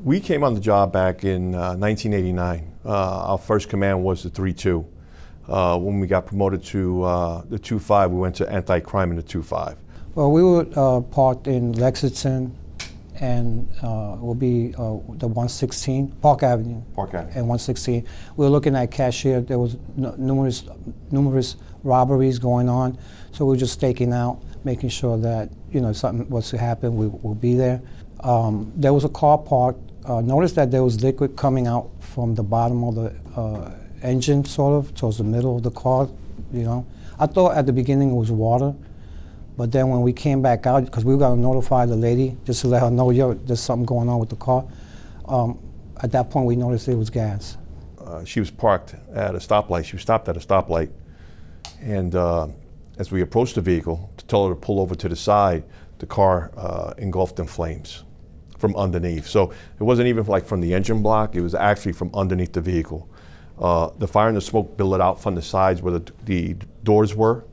We came on the job back in 1989. Our first command was the 3-2. When we got promoted to the 2-5, we went to anti-crime in the 2-5. Well, we were parked in Lexington, and it will be the 116, Park Avenue. Park Avenue. And 116. We were looking at cashier. There was numerous robberies going on, so we were just staking out, making sure that if something was to happen, we will be there. There was a car parked. Noticed that there was liquid coming out from the bottom of the engine, sort of, towards the middle of the car, I thought at the beginning it was water, but then when we came back out, because we were going to notify the lady just to let her know, there's something going on with the car. At that point, we noticed it was gas. She was parked at a stoplight. She was stopped at a stoplight. And as we approached the vehicle to tell her to pull over to the side, the car engulfed in flames from underneath. So it wasn't even like from the engine block, it was actually from underneath the vehicle. The fire and the smoke billowed out from the sides where the doors were.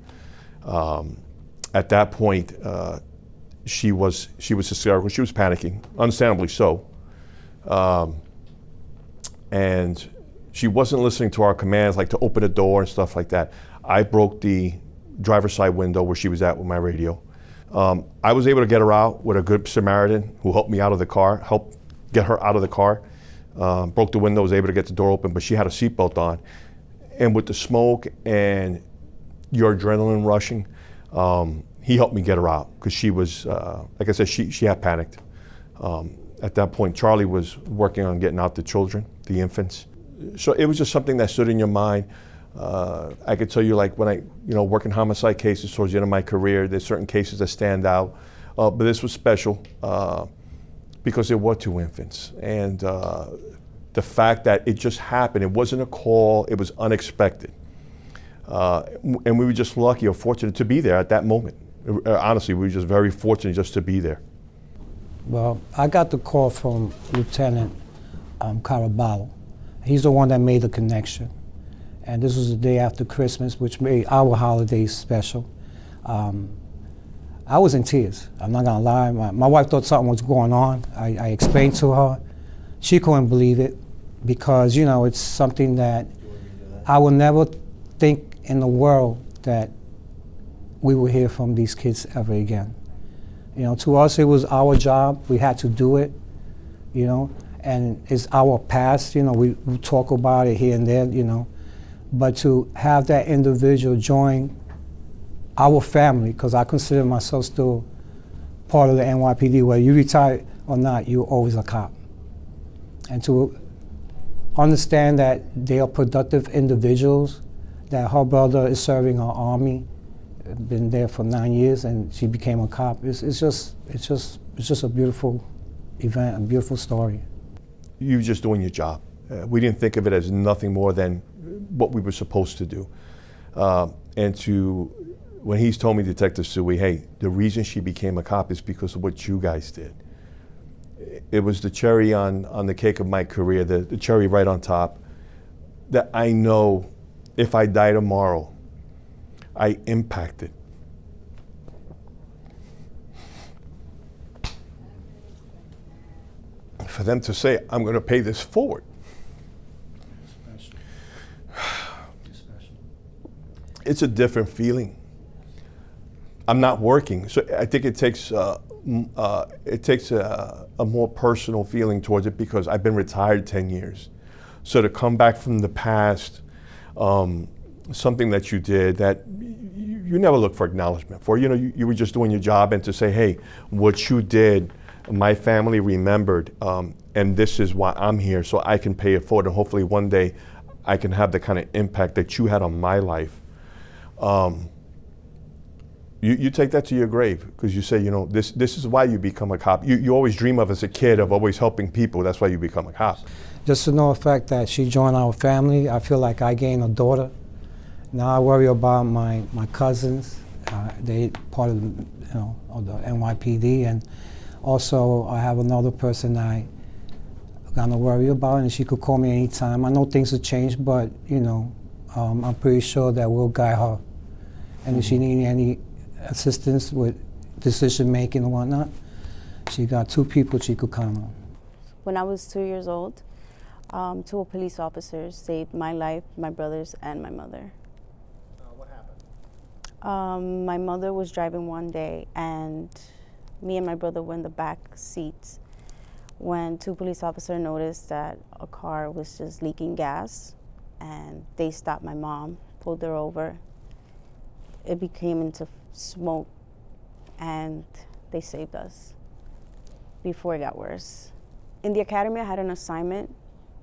At that point, she was hysterical. She was panicking, understandably so. And she wasn't listening to our commands, like to open the door and stuff like that. I broke the driver's side window where she was at with my radio. I was able to get her out with a good Samaritan who helped me out of the car, helped get her out of the car. Broke the window, was able to get the door open, but she had a seatbelt on. And with the smoke and your adrenaline rushing, he helped me get her out because she was, like I said, she had panicked. At that point, Charlie was working on getting out the children, the infants. So it was just something that stood in your mind. I could tell you, like when I, work in homicide cases towards the end of my career, there's certain cases that stand out, but this was special because there were 2 infants. And the fact that it just happened, it wasn't a call, it was unexpected. And we were just lucky or fortunate to be there at that moment. Honestly, we were just very fortunate just to be there. Well, I got the call from Lieutenant Caraballo. He's the one that made the connection. And this was the day after Christmas, which made our holidays special. I was in tears, I'm not gonna lie. My wife thought something was going on. I explained to her. She couldn't believe it because, it's something that I would never think in the world that we would hear from these kids ever again. To us, it was our job. We had to do it, and it's our past. We talk about it here and there, but to have that individual join our family, because I consider myself still part of the NYPD, whether you retire or not, you're always a cop. And to understand that they are productive individuals, that her brother is serving our army, been there for 9 years, and she became a cop. It's just a beautiful event, a beautiful story. You were just doing your job. We didn't think of it as nothing more than what we were supposed to do. When he's told me, Detective Suey, hey, the reason she became a cop is because of what you guys did. It was the cherry on the cake of my career, the cherry right on top, that I know if I die tomorrow, I impacted. For them to say, I'm going to pay this forward. It's a different feeling. I'm not working, so I think it takes a more personal feeling towards it because I've been retired 10 years. So to come back from the past, something that you did that you never look for acknowledgement for. You were just doing your job, and to say, hey, what you did, my family remembered, and this is why I'm here, so I can pay it forward, and hopefully one day I can have the kind of impact that you had on my life. You take that to your grave because you say, this is why you become a cop. You always dream of as a kid of always helping people. That's why you become a cop. Just to know the fact that she joined our family, I feel like I gained a daughter. Now I worry about my cousins. They part of the NYPD, and also I have another person I gonna worry about, and she could call me anytime. I know things have changed, but I'm pretty sure that we'll guide her. And if she needs any assistance with decision making and whatnot, she got 2 people she could count on. When I was 2 years old, two police officers saved my life, my brother's, and my mother. What happened? My mother was driving one day, and me and my brother were in the back seats when two police officers noticed that a car was just leaking gas, and they stopped my mom, pulled her over. It became into smoke, and they saved us before it got worse. In the academy, I had an assignment,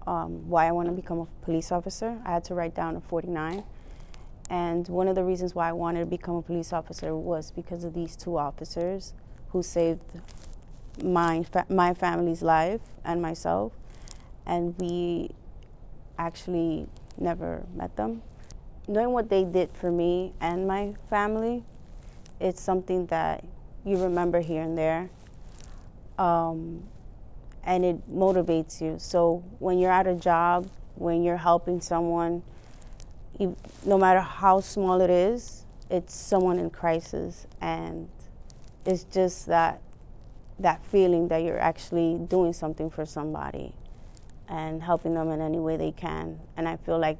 why I want to become a police officer. I had to write down a 49. And one of the reasons why I wanted to become a police officer was because of these two officers who saved my family's life and myself. And we actually never met them. Knowing what they did for me and my family, it's something that you remember here and there. And it motivates you. So when you're at a job, when you're helping someone, no matter how small it is, it's someone in crisis. And it's just that feeling that you're actually doing something for somebody and helping them in any way they can. And I feel like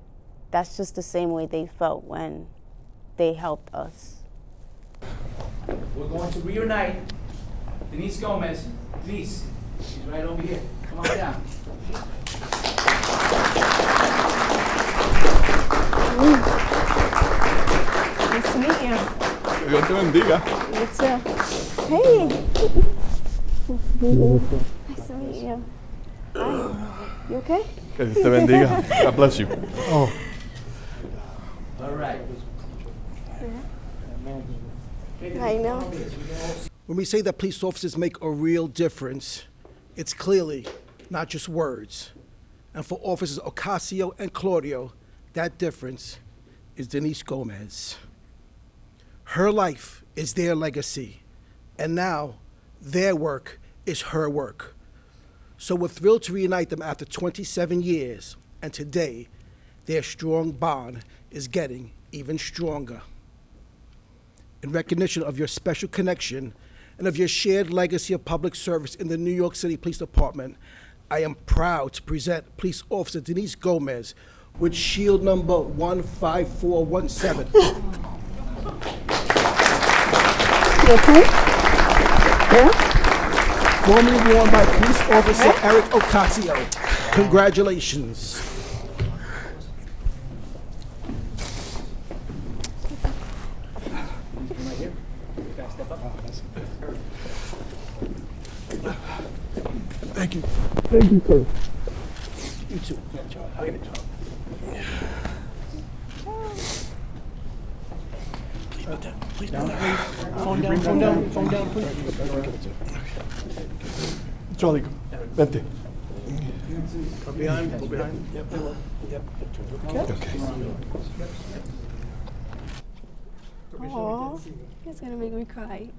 that's just the same way they felt when they helped us. We're going to reunite Dennise Gomez. Denise, she's right over here. Come on down. Nice to meet you. Dios te bendiga. It's hey. Nice to meet you. Hi. You okay? Que Dios te bendiga. God bless you. Oh. All right. I know. When we say that police officers make a real difference, it's clearly not just words. And for officers Ocasio and Claudio, that difference is Dennise Gomez. Her life is their legacy, and now their work is her work. So we're thrilled to reunite them after 27 years, and today their strong bond is getting even stronger. In recognition of your special connection and of your shared legacy of public service in the New York City Police Department, I am proud to present Police Officer Dennise Gomez with Shield number 15417. You okay? Yeah? Formerly worn by Police Officer Eric Ocasio. Congratulations. Thank you. Thank you, sir. You too. Please down. Phone down, please. Charlie, vente. Go behind. Yep. Okay. Aw, it's gonna make me cry.